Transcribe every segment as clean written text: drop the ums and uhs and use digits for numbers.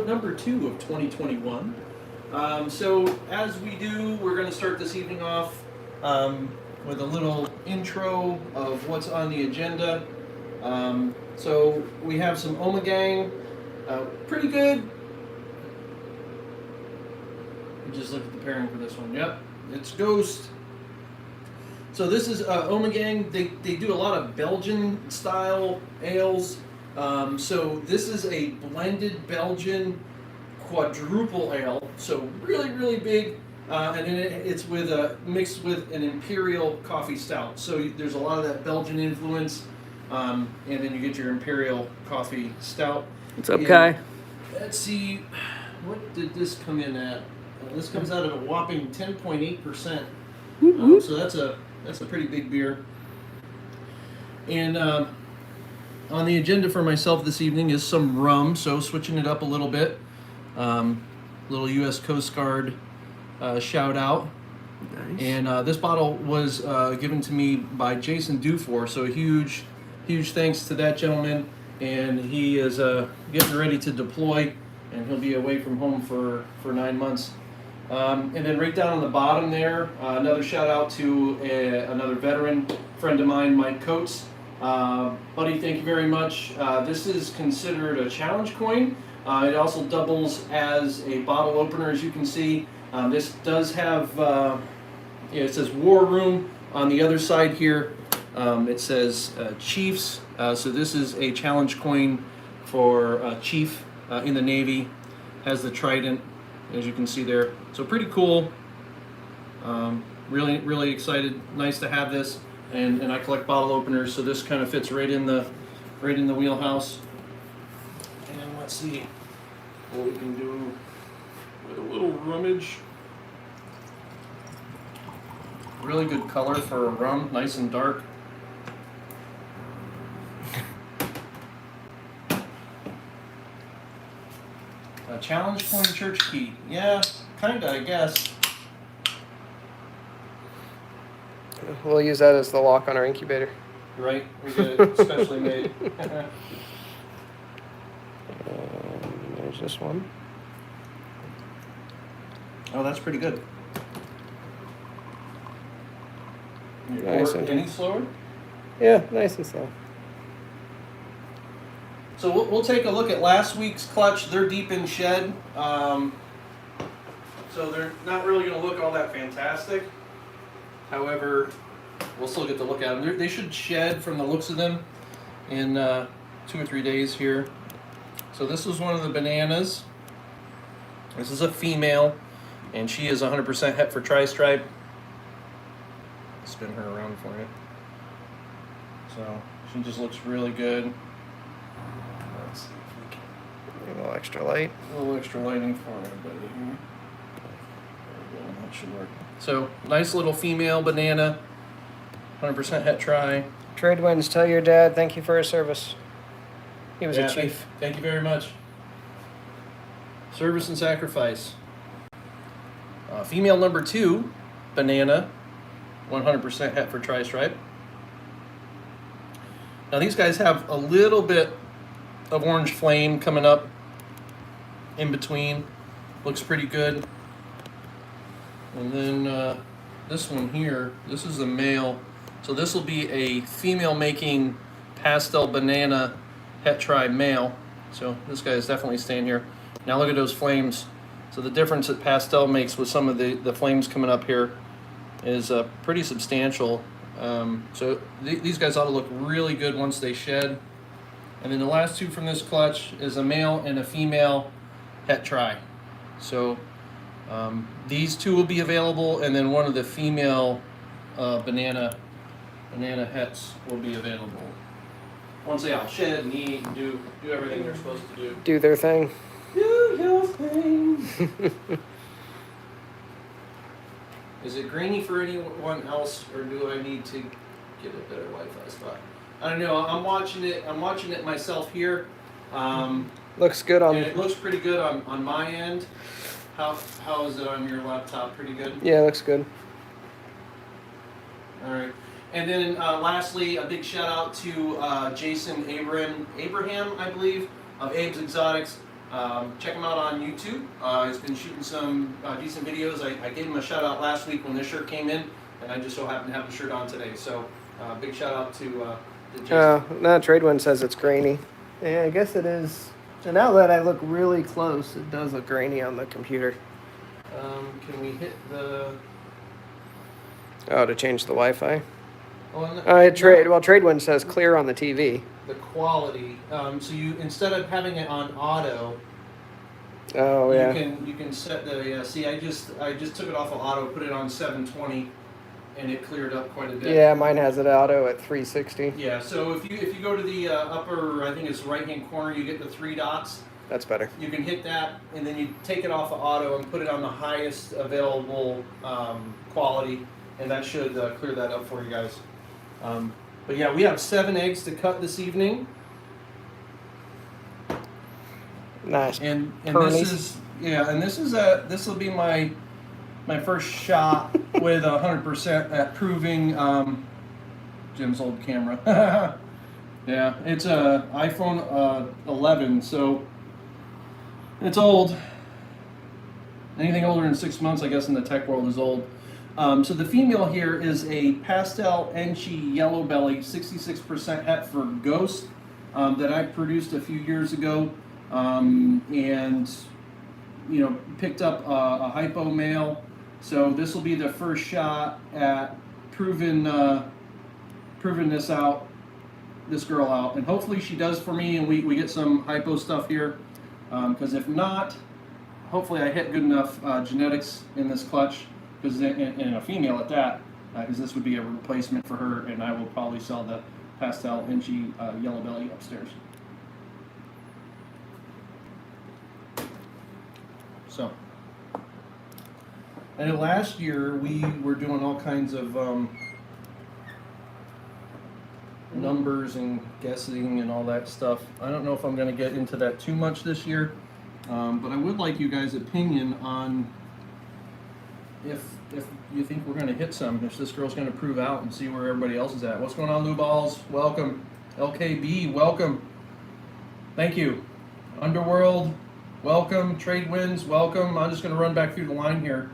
number 2 of 2021. So as we do, we're going to start this evening off with a little intro of what's on the agenda. So we have some Omegang, pretty good. Just look at the pairing for this one. Yep, it's Ghost. So this is Omegang. They do a lot of Belgian style ales. So this is a blended Belgian quadruple ale. So really, really big. And then it's with mixed with an imperial coffee stout. So there's a lot of that Belgian influence. And then you get your imperial coffee stout. What's up, Kai? Let's see, what did this come in at? This comes out at a whopping 10.8%. So that's a pretty big beer. And on the agenda for myself this evening is some rum, so switching it up a little bit. Little U.S. Coast Guard shout out. Nice. And this bottle was given to me by Jason Dufour, so a huge thanks to that gentleman. And he is getting ready to deploy, and he'll be away from home for 9 months. And then right down on the bottom there, another shout out to another veteran friend of mine, Mike Coates. Buddy, thank you very much. This is considered a challenge coin. It also doubles as a bottle opener, as you can see. This does have, it says War Room on the other side here. It says Chiefs. So this is a challenge coin for Chief in the Navy. Has the trident, as you can see there. So pretty cool. Really excited. Nice to have this. And I collect bottle openers, so this kind of fits right in the wheelhouse. And let's see what we can do with a little rummage. Really good color for a rum, nice and dark. A challenge coin church key. Yeah, kinda, I guess. We'll use that as the lock on our incubator. Right, we get it specially made. There's this one. Oh, that's pretty good. You Nice pour and any slower? Yeah, nice and slow. So we'll take a look at last week's clutch. They're deep in shed, so they're not really going to look all that fantastic. However, we'll still get to look at them. They should shed from the looks of them in 2 or 3 days here. So this is one of the bananas. This is a female, and she is 100% het for tri-stripe. Spin her around for you. So she just looks really good. Let's see if we can. A little extra light. A little extra lighting for everybody here. There we go, that should work. So, nice little female banana, 100% het tri. Trade winds, tell your dad thank you for his service. He was a chief. Thank you very much. Service and sacrifice. Female number 2, banana, 100% het for tri-stripe. Now these guys have a little bit of orange flame coming up in between. Looks pretty good. And then this one here, this is a male. So this will be a female making pastel banana het tri male. So this guy is definitely staying here. Now look at those flames. So the difference that pastel makes with some of the flames coming up here is pretty substantial. So these guys ought to look really good once they shed. And then the last 2 from this clutch is a male and a female het tri. So these 2 will be available, and then one of the female banana hets will be available. Once they all shed and eat and do everything they're supposed to do. Do their thing. Do your thing. Is it grainy for anyone else, or do I need to get a better Wi-Fi spot? I don't know. I'm watching it myself here. Looks good on. And it looks pretty good on my end. How is it on your laptop? Pretty good? Yeah, looks good. All right. And then lastly, a big shout out to Jason Abraham, I believe, of Abe's Exotics. Check him out on YouTube. He's been shooting some decent videos. I gave him a shout out last week when this shirt came in, and I just so happened to have the shirt on today. So big shout out to Jason. No, Tradewind says it's grainy. Yeah, I guess it is. So now that I look really close, it does look grainy on the computer. Can we hit the... Oh, to change the Wi-Fi? Oh, and Well, Tradewind says clear on the TV. the quality. So you, instead of having it on auto, Oh, yeah. you can set the see. I just took it off of auto, put it on 720, and it cleared up quite a bit. Yeah, mine has it auto at 360. Yeah. So if you go to the upper, I think it's right hand corner, you get the 3 dots. That's better. You can hit that, and then you take it off of auto and put it on the highest available quality, and that should clear that up for you guys. But yeah, we have 7 eggs to cut this evening. Nice. And Pernies. this will be my first shot with 100% at proving Jim's old camera. Yeah, it's a iPhone 11, so it's old. Anything older than 6 months, I guess, in the tech world is old. So the female here is a Pastel Enchi yellow belly, 66% het for Ghost, that I produced a few years ago, and picked up a Hypo male. So this will be the first shot at proving this girl out, and hopefully she does for me, and we get some Hypo stuff here. Because if not, hopefully I hit good enough genetics in this clutch. Because in a female at that, because this would be a replacement for her, and I will probably sell the Pastel Enchi yellow belly upstairs. So, and last year we were doing all kinds of numbers and guessing and all that stuff. I don't know if I'm going to get into that too much this year, but I would like you guys' opinion on if you think we're going to hit some, if this girl's going to prove out and see where everybody else is at. What's going on, Lou Balls? Welcome. LKB, welcome. Thank you. Underworld, welcome. Trade Winds, welcome. I'm just going to run back through the line here.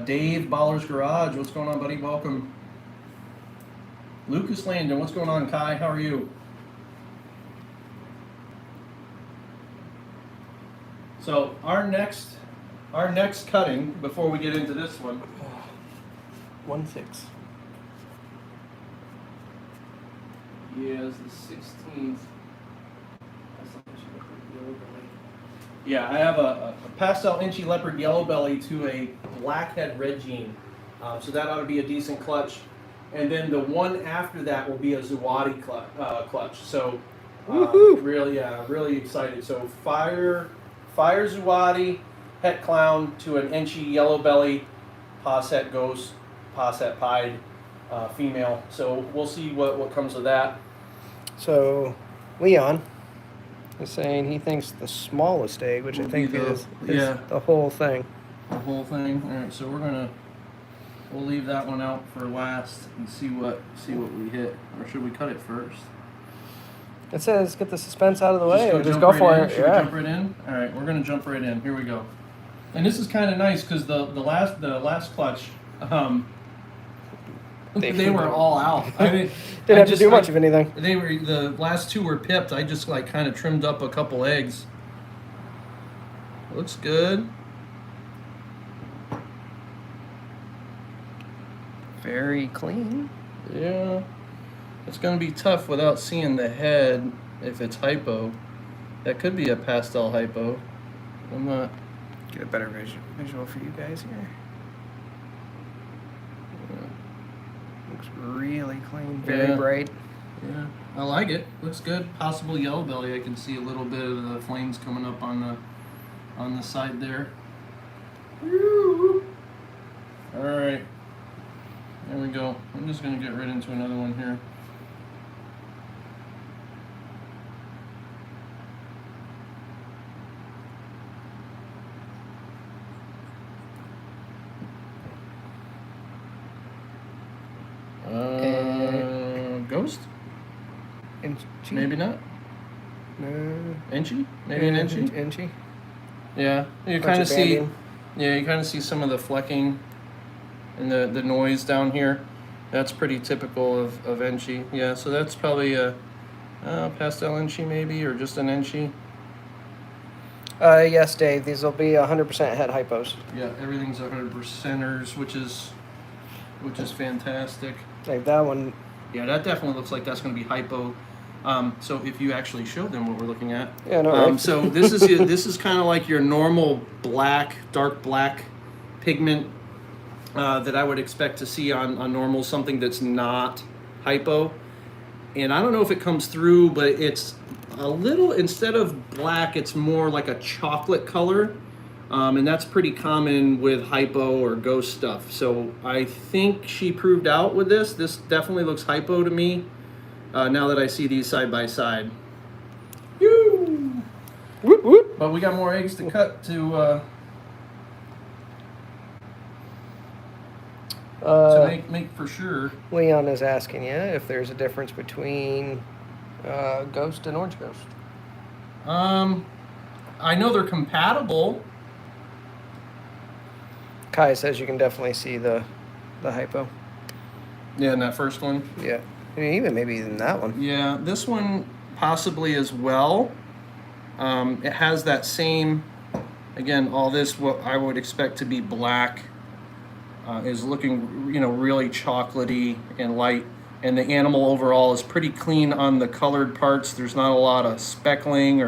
Dave, Baller's Garage, what's going on, buddy? Welcome. Lucas Landon, what's going on, Kai? How are you? So our next cutting, before we get into this one, 1-6. is the 16th. Yeah, I have a Pastel Enchi Leopard Yellow Belly to a Blackhead Red Gene. So that ought to be a decent clutch. And then the one after that will be a Zuwadi clutch. So really excited. So Fire Zuwadi, Het Clown to an Enchi Yellow Belly, Posset Ghost, Posset Pied female. So we'll see what comes of that. So Leon is saying he thinks the smallest egg, which I think is the whole thing. The whole thing. All right, so we'll leave that one out for last and see what we hit, or should we cut it first? It says get the suspense out of the way. Just jump go right for in? it. Should we jump right in? All right, we're gonna jump right in. Here we go. And this is kind of nice because the last clutch, they were all out. I mean, didn't have to do much of anything. The last 2 were pipped. I just kind of trimmed up a couple eggs. Looks good. Very clean. Yeah. It's going to be tough without seeing the head if it's Hypo. That could be a Pastel Hypo. I'm not... Get a better visual for you guys here. Yeah. Looks really clean. Very bright. Yeah. I like it. Looks good. Possible yellow belly. I can see a little bit of the flames coming up on the side there. All right. There we go. I'm just going to get right into another one here. Ghost? Enchi? Maybe not. No. Enchi? Maybe an Enchi? Enchi. Yeah, you kind of see. Yeah, you kind of see some of the flecking and the noise down here. That's pretty typical of Enchi. Yeah, so that's probably a pastel Enchi maybe, or just an Enchi. Yes, Dave. These will be 100% head hypos. Yeah, everything's 100%ers, which is fantastic. Like that one. Yeah, that definitely looks like that's going to be hypo. So if you actually show them what we're looking at. Yeah, no, right. So this is kind of like your normal black, dark black pigment that I would expect to see on normal, something that's not hypo. And I don't know if it comes through, but it's a little, instead of black, it's more like a chocolate color. And that's pretty common with hypo or ghost stuff. So I think she proved out with this. This definitely looks hypo to me now that I see these side by side. Woo! Whoop, whoop. But we got more eggs to cut to make for sure. Leon is asking you if there's a difference between Ghost and Orange Ghost. I know they're compatible. Kai says you can definitely see the hypo. Yeah, in that first one. Yeah, and even maybe in that one. Yeah, this one possibly as well. It has that same, again, all this what I would expect to be black is looking, really chocolatey and light. And the animal overall is pretty clean on the colored parts. There's not a lot of speckling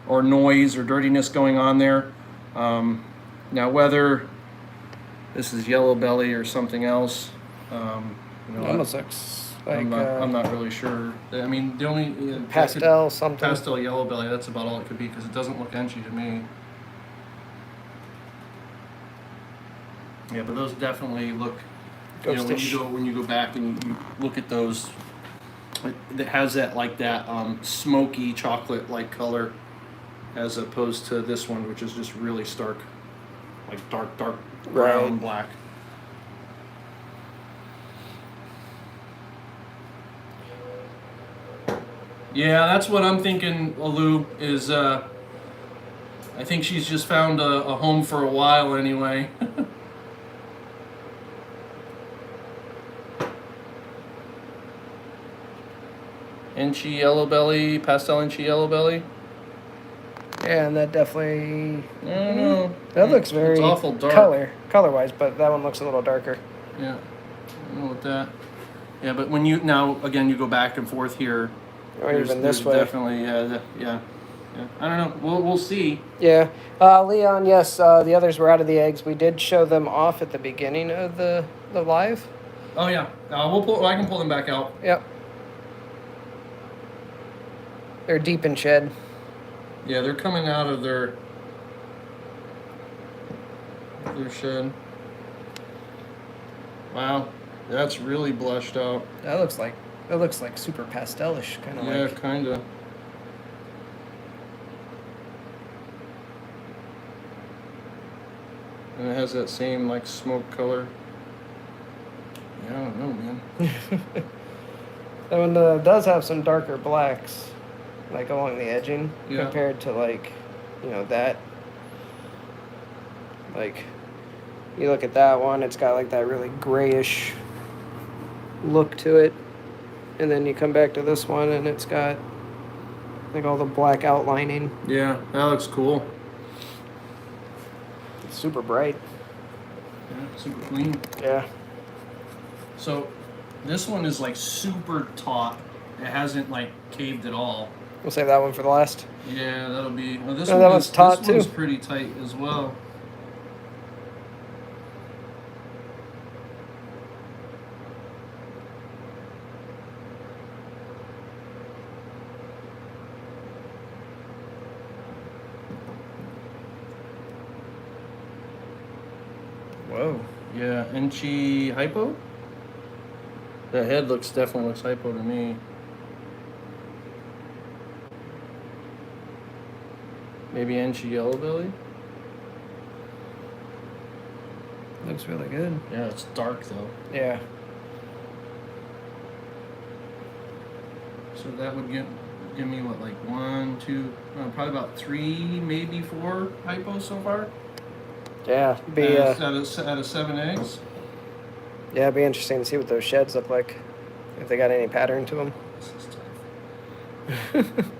or noise or dirtiness going on there. Now, whether this is yellow belly or something else, Almost looks like I'm not really sure. I mean, the only pastel something. Pastel yellow belly. That's about all it could be because it doesn't look Enchi to me. Yeah, but those definitely look. When you go back and you look at those, it has that smoky chocolate like color, as opposed to this one, which is just really stark, like dark brown black. Yeah, that's what I'm thinking. Alu is. I think she's just found a home for a while anyway. Enchi yellow belly, pastel Enchi yellow belly. Yeah, and that definitely. I don't know. That looks very it's awful dark. color-wise, but that one looks a little darker. Yeah, I don't know what that. Yeah, but when you go back and forth here. Or even this way. Definitely, yeah. I don't know. We'll see. Yeah, Leon. Yes, the others were out of the eggs. We did show them off at the beginning of the live. Oh yeah, I can pull them back out. Yep. They're deep in shed. Yeah, they're coming out of their shed. Wow, that's really blushed out. That looks like super pastelish kind of. Yeah, kind of. And it has that same smoke color. Yeah, I don't know, man. That one does have some darker blacks, along the edging, compared to that. You look at that one, it's got that really grayish look to it, and then you come back to this one, and it's got all the black outlining. Yeah, that looks cool. It's super bright. Yeah, super clean. Yeah. So, this one is super taut. It hasn't caved at all. We'll save that one for the last. Yeah, that'll be. Well, this one's taut too. This one's pretty tight as well. Whoa. Yeah, Enchi Hypo? That head definitely looks hypo to me. Maybe Enchi yellow belly? Looks really good. Yeah, it's dark though. Yeah. So that would give me what, like 1, 2, probably about 3, maybe 4 hypos so far. Yeah, out of 7 eggs. Yeah, it'd be interesting to see what those sheds look like, if they got any pattern to them. This is tough.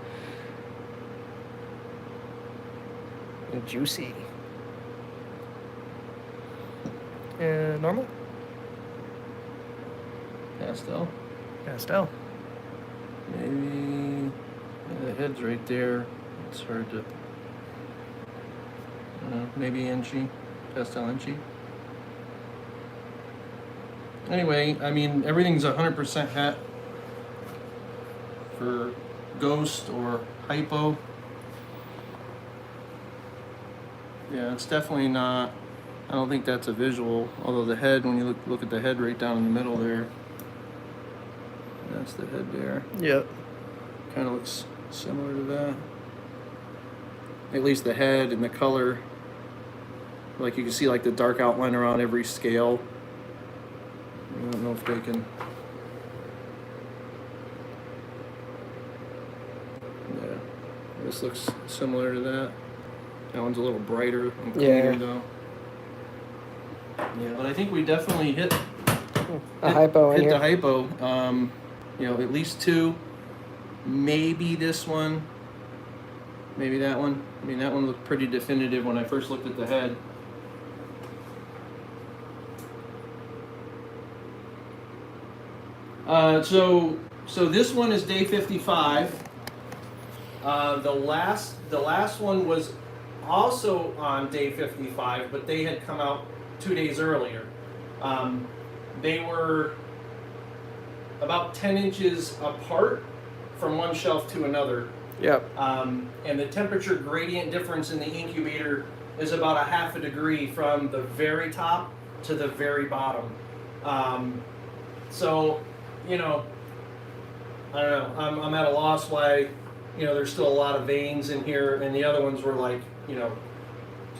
Juicy. And normal. Pastel. Pastel. Maybe the head's right there. It's hard to. Maybe Enchi, Pastel Enchi. Anyway, I mean everything's 100% het for Ghost or Hypo. Yeah, it's definitely not. I don't think that's a visual. Although the head, when you look at the head right down in the middle there, that's the head there. Yep. Kind of looks similar to that. At least the head and the color. Like you can see like the dark outline around every scale. I don't know if they can. Yeah, this looks similar to that. That one's a little brighter and cleaner though. Yeah, but I think we definitely hit Hypo in hit here. the hypo. At least 2. Maybe this one. Maybe that one. I mean, that one looked pretty definitive when I first looked at the head. So this one is day 55. The last one was also on day 55, but they had come out 2 days earlier. They were about 10 inches apart from one shelf to another. Yep. And the temperature gradient difference in the incubator is about a half a degree from the very top to the very bottom. So, I don't know. I'm at a loss why, there's still a lot of veins in here, and the other ones were like,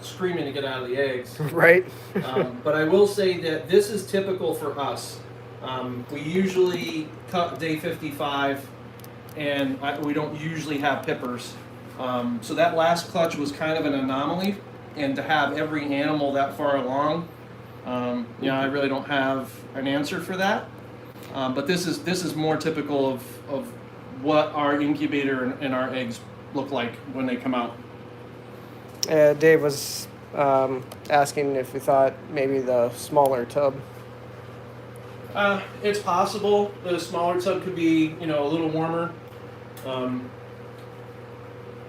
screaming to get out of the eggs. Right. But I will say that this is typical for us. We usually cut day 55, and we don't usually have pippers. So that last clutch was kind of an anomaly, and to have every animal that far along, I really don't have an answer for that. But this is more typical of what our incubator and our eggs look like when they come out. Dave was asking if we thought maybe the smaller tub. It's possible the smaller tub could be, a little warmer.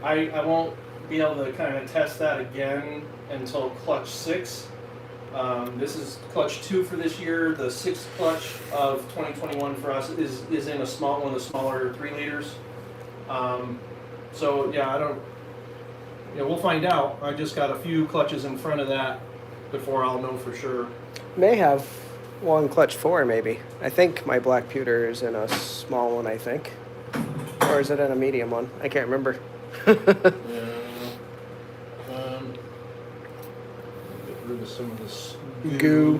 I won't be able to kind of test that again until clutch 6. This is clutch 2 for this year. The 6th clutch of 2021 for us is in one of the smaller 3 liters. So yeah, I don't. We'll find out. I just got a few clutches in front of that before I'll know for sure. May have one clutch 4 maybe. I think my black pewter is in a small one, I think. Or is it in a medium one? I can't remember. Yeah. Get rid of some of this Goo.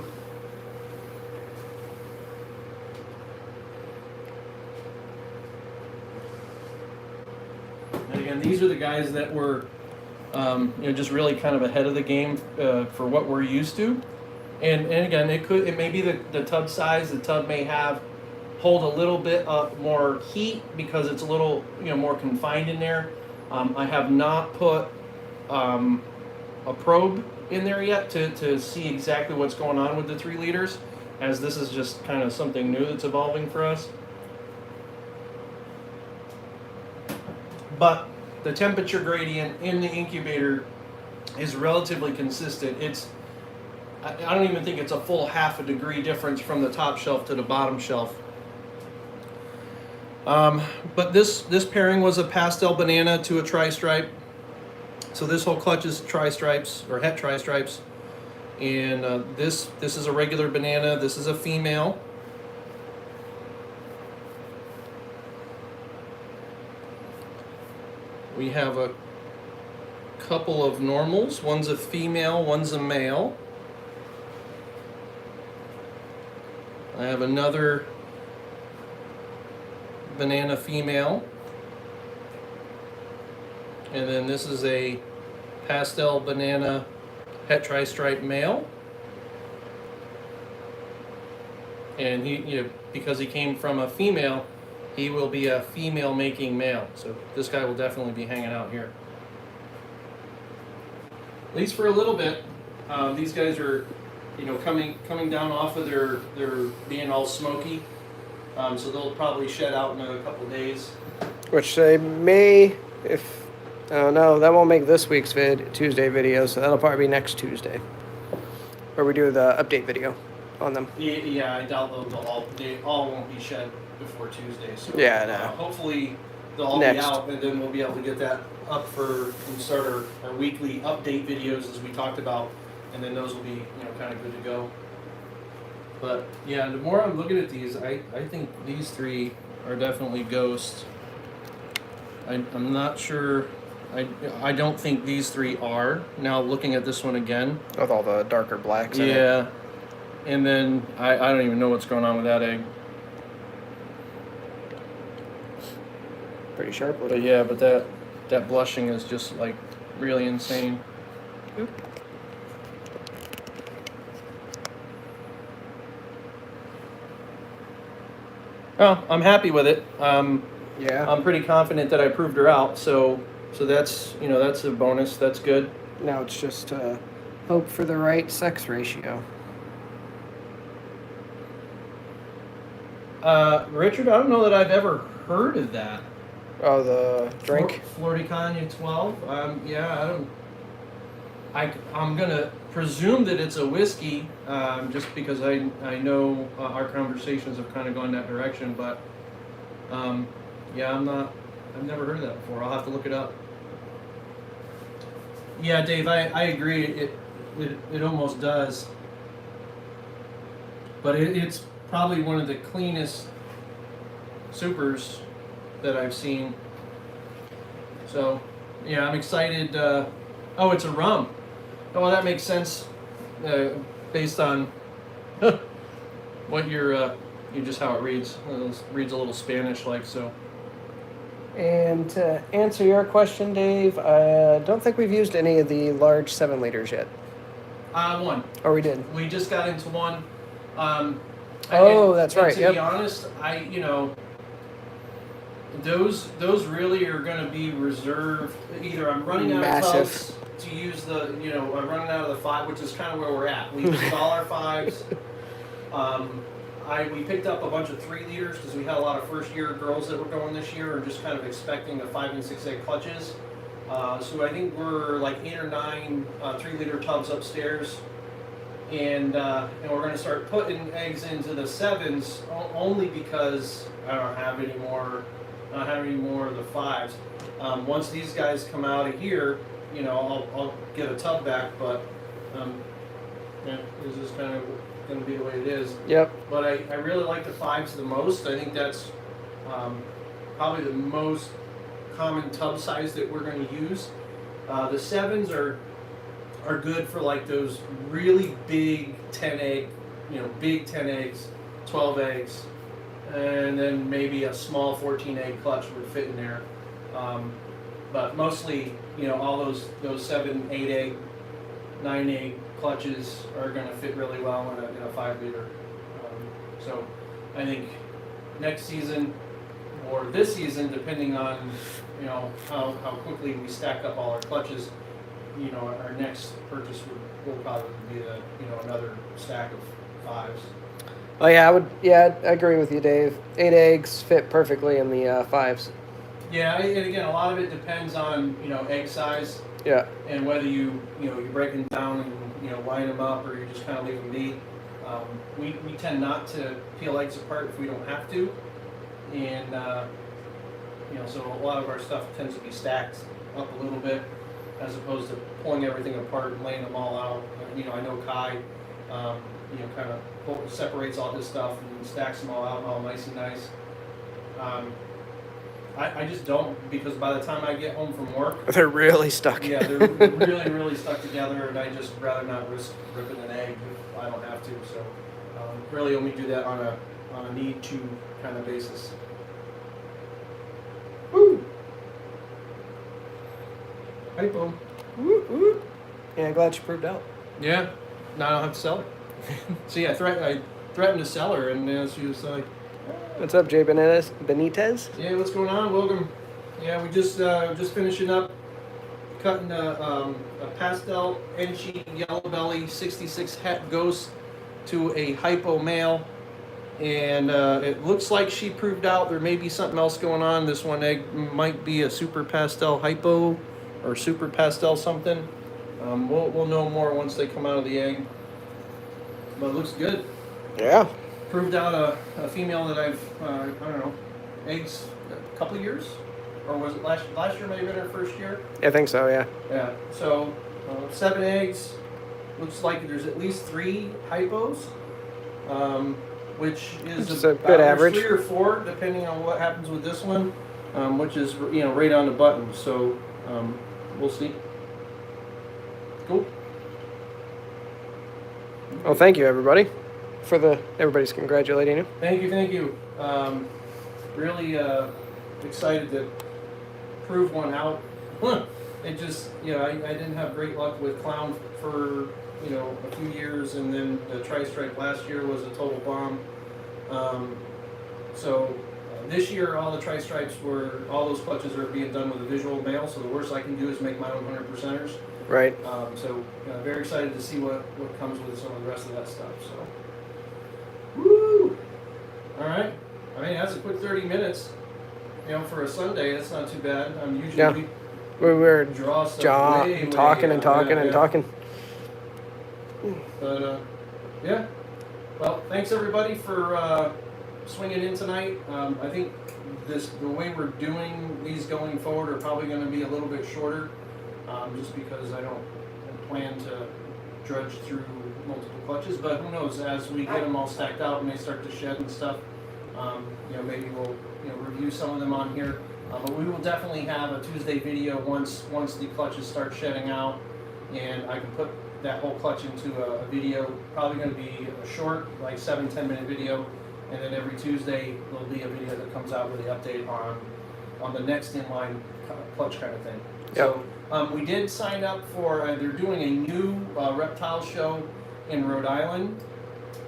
And again, these are the guys that were, just really kind of ahead of the game for what we're used to. And again, it may be the tub size. The tub may hold a little bit more heat because it's a little more confined in there. I have not put a probe in there yet to see exactly what's going on with the 3 liters, as this is just kind of something new that's evolving for us. But the temperature gradient in the incubator is relatively consistent. I don't even think it's a full half a degree difference from the top shelf to the bottom shelf. But this pairing was a pastel banana to a tri-stripe. So this whole clutch is tri-stripes or het tri-stripes. And this is a regular banana. This is a female. We have a couple of normals. One's a female, one's a male. I have another banana female. And then this is a pastel banana het tri-stripe male. And he, because he came from a female, he will be a female making male. So this guy will definitely be hanging out here. At least for a little bit. These guys are, coming down off of their being all smoky. So they'll probably shed out in a couple days. Which they may, if, I don't know, that won't make this week's Tuesday video, so that'll probably be next Tuesday. Where we do the update video on them. Yeah, I doubt they all won't be shed before Tuesday. So Yeah, no. Hopefully they'll all be out, and then we'll be able to get that up and start our weekly update videos as we talked about, and then those will be kind of good to go. But yeah, the more I'm looking at these, I think these three are definitely ghosts. I'm not sure. I don't think these three are. Now looking at this one again. With all the darker blacks in it. Yeah. And then I don't even know what's going on with that egg. Pretty sharp But looking. yeah, but that blushing is just like really insane. Oop. Well, I'm happy with it. Yeah. I'm pretty confident that I proved her out. So that's that's a bonus. That's good. Now it's just hope for the right sex ratio. Richard, I don't know that I've ever heard of that. Oh, the drink? Floridicaña 12. Yeah, I don't. I'm gonna presume that it's a whiskey, just because I know our conversations have kind of gone that direction. But yeah, I've never heard of that before. I'll have to look it up. Yeah, Dave, I agree. It almost does. But it's probably one of the cleanest supers that I've seen. So, yeah, I'm excited. Oh, it's a rum. Oh, well, that makes sense based on what just how it reads. It reads a little Spanish-like, so. And to answer your question, Dave, I don't think we've used any of the large 7 liters yet. One. Oh, we did. We just got into one. That's right. To be honest, those really are going to be reserved. Either I'm running out of tubs to use I'm running out of the 5, which is kind of where we're at. We used all our 5s. We picked up a bunch of 3 liters because we had a lot of first year girls that were going this year and just kind of expecting the 5 and 6 egg clutches. So I think we're like 8 or 9 3-liter tubs upstairs. And we're going to start putting eggs into the 7s only because I don't have any more of the 5s. Once these guys come out of here, I'll get a tub back, but this is kind of going to be the way it is. Yep. But I really like the 5s the most. I think that's probably the most common tub size that we're going to use. The 7s are good for like those really big 10 egg, big 10 eggs, 12 eggs, and then maybe a small 14 egg clutch would fit in there. But mostly, all those 7, 8 egg, 9 egg clutches are going to fit really well in a 5 liter. So I think next season or this season, depending on how quickly we stack up all our clutches, our next purchase will probably be another stack of 5s. Oh yeah, I agree with you, Dave. 8 eggs fit perfectly in the 5s. Yeah, and again, a lot of it depends on egg size. Yeah. And whether you break them down and line them up, or you just kind of leave them be. We tend not to peel eggs apart if we don't have to, and so a lot of our stuff tends to be stacked up a little bit, as opposed to pulling everything apart and laying them all out. I know Kai, kind of separates all his stuff and stacks them all out all nice and nice. I just don't, because by the time I get home from work, they're really stuck. Yeah, they're really, really stuck together, and I just rather not risk ripping an egg if I don't have to. So really only do that on a need to kind of basis. Woo! Hypo. Woot, woot. Yeah, glad she proved out. Yeah. Now I don't have to sell her. See, I threatened to sell her, and she was like, What's up, Jay Benitez? "Yeah, what's going on? Welcome." Yeah, we just finishing up cutting a pastel Enchi yellow belly 66 het ghost to a hypo male, and it looks like she proved out. There may be something else going on. This one egg might be a super pastel hypo or super pastel something. We'll know more once they come out of the egg. But it looks good. Yeah. Proved out a female that I've I don't know, eggs a couple years, or was it last year? Maybe in her first year. I think so. Yeah. Yeah. So 7 eggs. Looks like there's at least 3 hypos, which is It's a good average. 3 or 4, depending on what happens with this one, which is right on the button. So we'll see. Cool. Well, thank you, everybody, everybody's congratulating you. Thank you. Really excited to prove one out. It just, I didn't have great luck with clown for, a few years, and then the tri-stripe last year was a total bomb. So this year, all the tri-stripes all those clutches are being done with a visual male, so the worst I can do is make my own 100%ers. Right. So very excited to see what comes with some of the rest of that stuff. So, woo! All right. I mean, that's a quick 30 minutes. For a Sunday, that's not too bad. Usually we were draw stuff talking and talking. But yeah. Well, thanks everybody for swinging in tonight. I think the way we're doing these going forward are probably going to be a little bit shorter. Just because I don't plan to drudge through multiple clutches, but who knows, as we get them all stacked out and they start to shed and stuff, maybe we'll review some of them on here, but we will definitely have a Tuesday video once the clutches start shedding out, and I can put that whole clutch into a video, probably going to be a short, like 7-10 minute video, and then every Tuesday there'll be a video that comes out with the update on the next inline clutch kind of thing. Yep. So we did sign up for, they're doing a new reptile show in Rhode Island.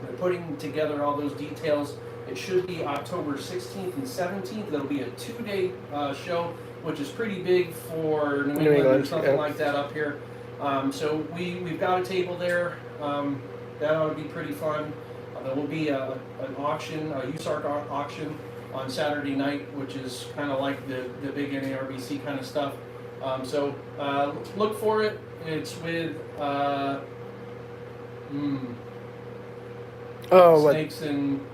They're putting together all those details. It should be October 16th and 17th. That'll be a 2-day show, which is pretty big for New England or something like that up here. So we've got a table there. That ought to be pretty fun. There will be an auction, a USARC auction on Saturday night, which is kind of like the big NARBC kind of stuff. So look for it. It's with snakes and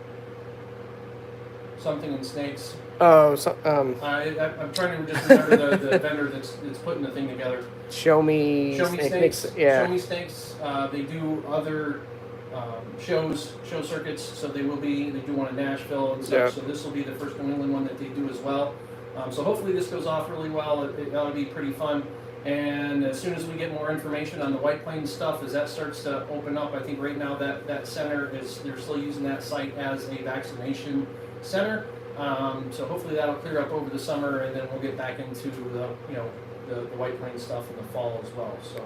something and snakes. Oh, so, I'm trying to just remember the vendor that's putting the thing together. Show me snakes. Yeah. Show me snakes. They do other show circuits, so they do one in Nashville and stuff. Yeah. So this will be the first New England one that they do as well. So hopefully this goes off really well. It ought to be pretty fun. And as soon as we get more information on the White Plains stuff, as that starts to open up, I think right now that center they're still using that site as a vaccination center. So hopefully that'll clear up over the summer, and then we'll get back into the White Plains stuff in the fall as well. So.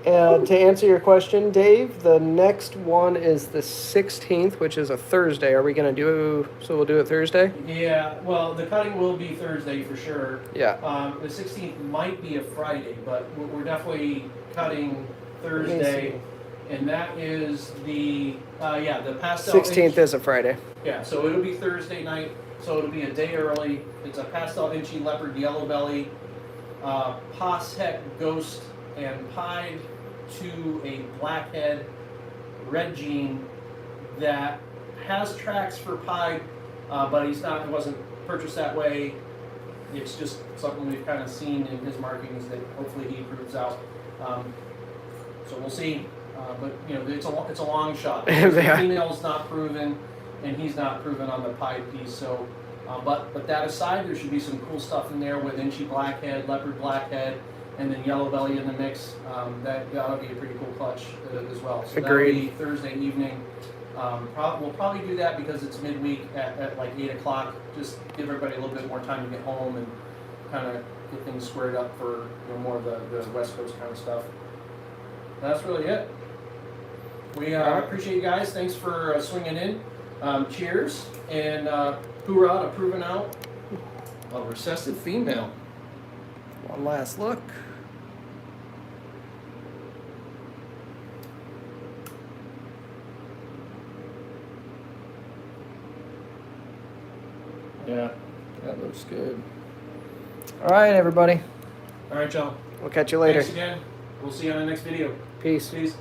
To answer your question, Dave, the next one is the 16th, which is a Thursday. Are we going to we'll do it Thursday? Yeah, well, the cutting will be Thursday for sure. Yeah. The 16th might be a Friday, but we're definitely cutting Thursday. And that is the Pastel. 16th is a Friday. Yeah, so it'll be Thursday night, so it'll be a day early. It's a Pastel Enchi Leopard Yellow Belly, Pastel Ghost and Pied to a blackhead red gene that has tracks for Pied, but it wasn't purchased that way. It's just something we've kind of seen in his markings that hopefully he proves out. So we'll see. But it's a long shot. The female's not proven, and he's not proven on the Pied piece. So, but that aside, there should be some cool stuff in there with Enchi blackhead, leopard blackhead, and then yellow belly in the mix. That'll be a pretty cool clutch as well. So Agreed. That'll be Thursday evening. We'll probably do that because it's midweek at like 8 o'clock. Just give everybody a little bit more time to get home and kind of get things squared up for more of the West Coast kind of stuff. That's really it. We appreciate you guys. Thanks for swinging in. Cheers and hoorah to proving out a recessive female. One last look. Yeah, that looks good. All right, everybody. All right, y'all. We'll catch you later. Thanks again. We'll see you on the next video. Peace. Peace.